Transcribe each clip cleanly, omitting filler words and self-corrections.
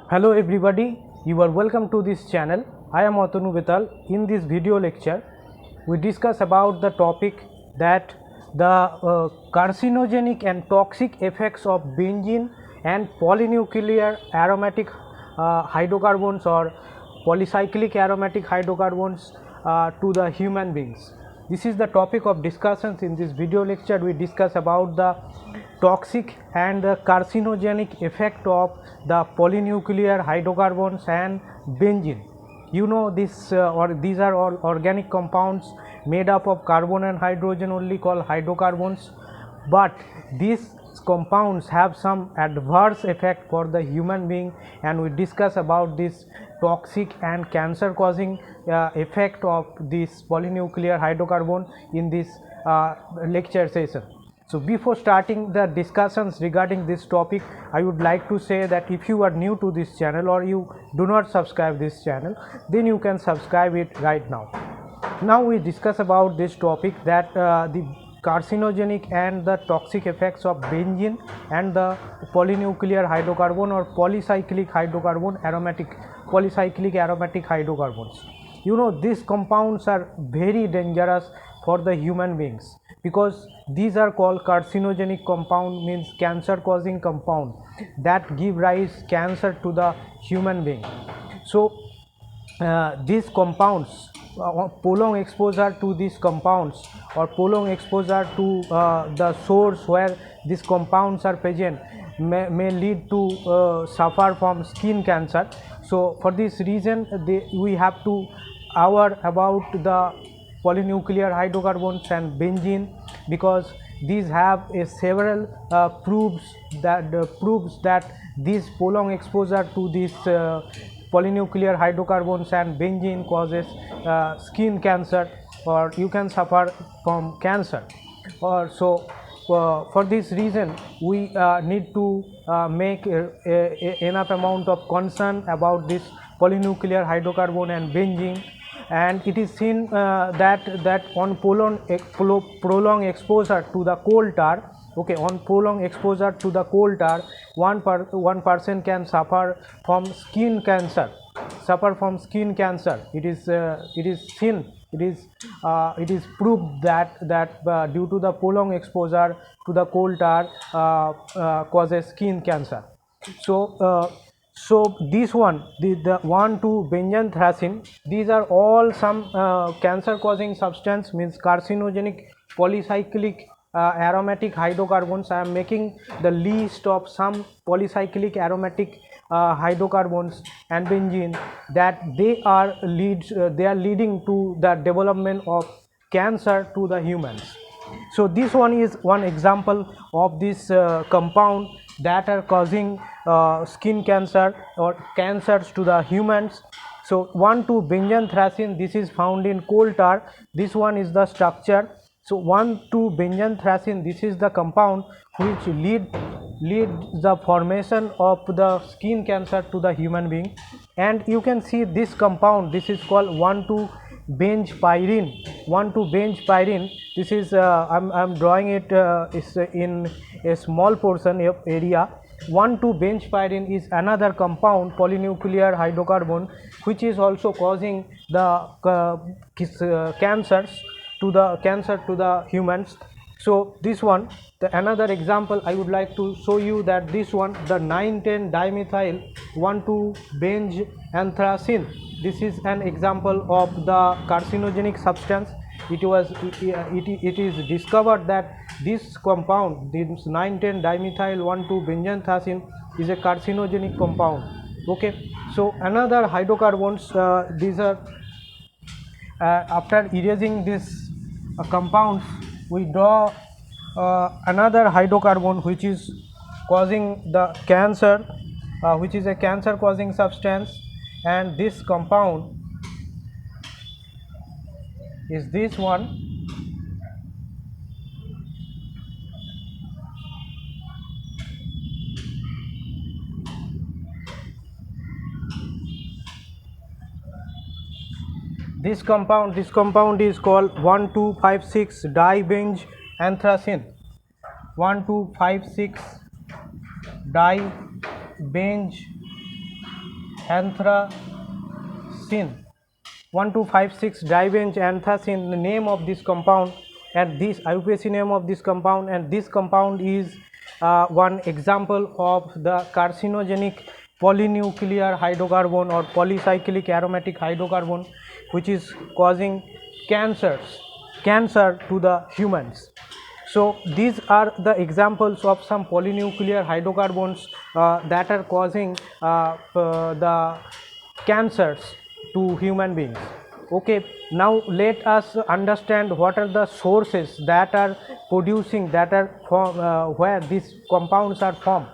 Hello everybody, you are welcome to this channel. I am Atanu Vital. In this video lecture, we discuss about the topic that the carcinogenic and toxic effects of benzene and polynuclear aromatic hydrocarbons or polycyclic aromatic hydrocarbons to the human beings. This is the topic of discussions. In this video lecture, we discuss about the toxic and the carcinogenic effect of the polynuclear hydrocarbons and benzene. You know this these are all organic compounds made up of carbon and hydrogen only, called hydrocarbons, but these compounds have some adverse effect for the human being, and we discuss about this toxic and cancer causing effect of this polynuclear hydrocarbon in this lecture session. So before starting the discussions regarding this topic, I would like to say that if you are new to this channel or you do not subscribe this channel, then you can subscribe it right now. Now we discuss about this topic, that the carcinogenic and the toxic effects of benzene and the polynuclear hydrocarbon or polycyclic aromatic hydrocarbons. You know, these compounds are very dangerous for the human beings because these are called carcinogenic compound, means cancer causing compound that give rise cancer to the human being. So these compounds, prolonged exposure to these compounds or prolonged exposure to the source where these compounds are present may lead to suffer from skin cancer. So for this reason we have to aware about the polynuclear hydrocarbons and benzene, because these have a several proofs that this prolonged exposure to this polynuclear hydrocarbons and benzene causes skin cancer, or you can suffer from cancer. Or so for this reason we need to make enough amount of concern about this polynuclear hydrocarbon and benzene. And it is seen that on prolonged exposure to the coal tar, okay, on prolonged exposure to the coal tar, one person can suffer from skin cancer. It is seen, it is proved that due to the prolonged exposure to the coal tar causes skin cancer. So this one, the 1,2-benzanthracene, these are all some cancer causing substance, means carcinogenic polycyclic aromatic hydrocarbons. I am making the list of some polycyclic aromatic hydrocarbons and benzene that they are leading to the development of cancer to the humans. So this one is one example of this compound that are causing skin cancer or cancers to the humans. So 1,2-benzanthracene, this is found in coal tar. This one is the structure. So 1,2-benzanthracene, this is the compound which leads the formation of the skin cancer to the human being. And you can see this compound, this is called 1,2-benchpyrene. 1,2-benchpyrene, this is I'm drawing it is in a small portion of area. 1,2-benchpyrene is another compound, polynuclear hydrocarbon, which is also causing the cancers to the humans. So this one, another example I would like to show you, that this one, the 9,10-dimethyl 1,2-benzanthracene, this is an example of the carcinogenic substance. It is discovered that this compound, this 9,10-dimethyl 1,2-benzanthracene, is a carcinogenic compound. Okay, so another hydrocarbons, these are after erasing this compounds, we draw another hydrocarbon which is causing the cancer, which is a cancer causing substance, and this compound is this one. This compound is called 1,2,5,6-dibenzanthracene. 1,2,5,6-dibenzanthracene. anthracene 1256 dibenz anthracene, the name of this compound, and this IUPAC name of this compound, and this compound is one example of the carcinogenic polynuclear hydrocarbon or polycyclic aromatic hydrocarbon, which is causing cancer to the humans. So these are the examples of some polynuclear hydrocarbons that are causing the cancers to human beings. Okay, now let us understand what are the sources that are producing, that are where these compounds are formed.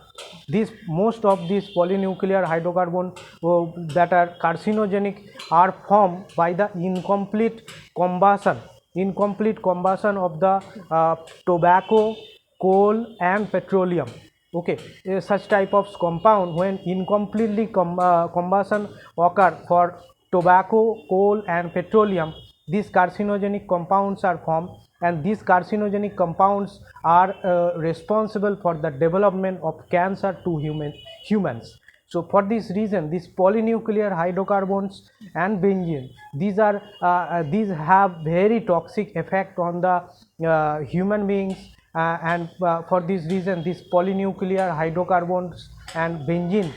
Most of these polynuclear hydrocarbon that are carcinogenic are formed by the incomplete combustion of the tobacco, coal and petroleum. Okay, such type of compound, when incompletely combustion occur for tobacco, coal and petroleum, these carcinogenic compounds are formed, and these carcinogenic compounds are responsible for the development of cancer to humans. So for this reason, these polynuclear hydrocarbons and benzene, these have very toxic effect on the human beings, and for this reason, these polynuclear hydrocarbons and benzene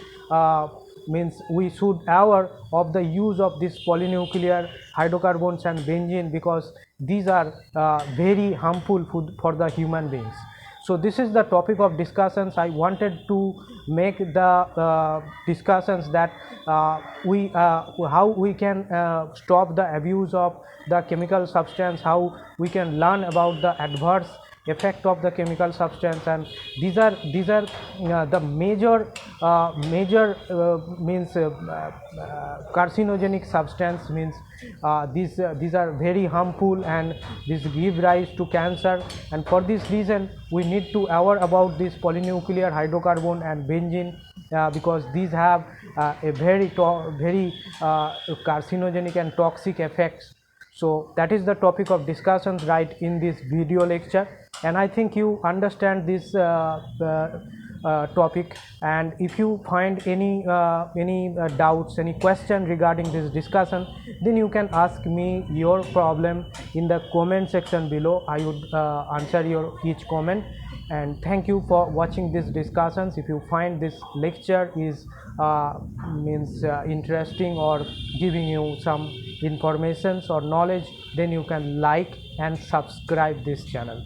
means we should aware of the use of these polynuclear hydrocarbons and benzene, because these are very harmful for the human beings. So this is the topic of discussions. I wanted to make the discussions that how we can stop the abuse of the chemical substance, how we can learn about the adverse effect of the chemical substance, and these are the major means carcinogenic substance, means these are very harmful and these give rise to cancer, and for this reason we need to aware about this polynuclear hydrocarbon and benzene, because these have a very carcinogenic and toxic effects. So that is the topic of discussions right in this video lecture, and I think you understand this topic. And if you find any doubts, any question regarding this discussion, then you can ask me your problem in the comment section below. I would answer your each comment. And thank you for watching these discussions. If you find this lecture is interesting or giving you some informations or knowledge, then you can like and subscribe this channel.